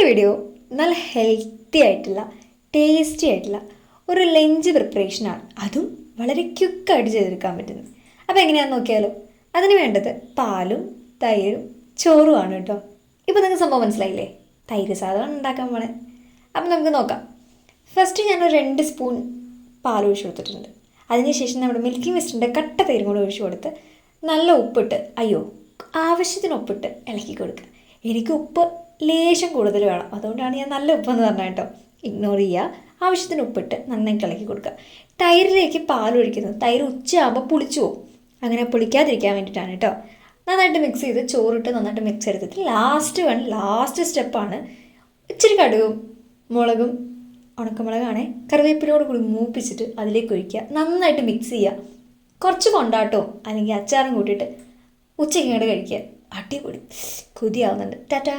ഇന്നത്തെ വീഡിയോ നല്ല ഹെൽത്തി ആയിട്ടുള്ള ടേസ്റ്റി ആയിട്ടുള്ള ഒരു ലഞ്ച് പ്രിപ്പറേഷനാണ്. അതും വളരെ ക്വിക്കായിട്ട് ചെയ്തെടുക്കാൻ പറ്റുന്നത്. അപ്പോൾ എങ്ങനെയാണെന്ന് നോക്കിയാലോ. അതിന് വേണ്ടത് പാലും തൈരും ചോറുമാണ് കേട്ടോ. ഇപ്പോൾ നിങ്ങൾക്ക് സംഭവം മനസ്സിലായില്ലേ? തൈര് സാധനം ഉണ്ടാക്കാൻ പോണേ. അപ്പം നമുക്ക് നോക്കാം. ഫസ്റ്റ് ഞാനൊരു 2 സ്പൂൺ പാൽ ഒഴിച്ച് കൊടുത്തിട്ടുണ്ട്. അതിനുശേഷം നമ്മുടെ മിൽക്കി മിസ്റ്റിൻ്റെ കട്ട തൈരും കൂടെ ഒഴിച്ച് കൊടുത്ത് നല്ല ഉപ്പിട്ട് ആവശ്യത്തിന് ഉപ്പിട്ട് ഇളക്കി കൊടുക്കുക. എനിക്ക് ഉപ്പ് ലേശം കൂടുതൽ വേണം, അതുകൊണ്ടാണ് ഞാൻ നല്ല ഉപ്പെന്ന് പറഞ്ഞത് കേട്ടോ. ഇഗ്നോർ ചെയ്യുക. ആവശ്യത്തിന് ഉപ്പിട്ട് നന്നായിട്ട് ഇളക്കി കൊടുക്കുക. തൈരിലേക്ക് പാൽ ഒഴിക്കുന്നത് തൈര് ഉച്ചയാകുമ്പോൾ പുളിച്ചു പോകും. അങ്ങനെ പുളിക്കാതിരിക്കാൻ വേണ്ടിയിട്ടാണ് കേട്ടോ. നന്നായിട്ട് മിക്സ് ചെയ്ത് ചോറിട്ട് നന്നായിട്ട് മിക്സ് എടുത്തിട്ട് ലാസ്റ്റ് സ്റ്റെപ്പാണ് ഇച്ചിരി കടുകും മുളകും ഉണക്കമുളകാണേ കറിവേപ്പിലയോട് കൂടി മൂപ്പിച്ചിട്ട് അതിലേക്ക് ഒഴിക്കുക. നന്നായിട്ട് മിക്സ് ചെയ്യുക. കുറച്ച് കൊണ്ടാട്ടോ അല്ലെങ്കിൽ അച്ചാറും കൂട്ടിയിട്ട് ഉച്ചയ്ക്ക് ഇങ്ങോട്ട് കഴിക്കുക. അടിപൊളി. കൊതിയാവുന്നുണ്ട്. ടാറ്റാ.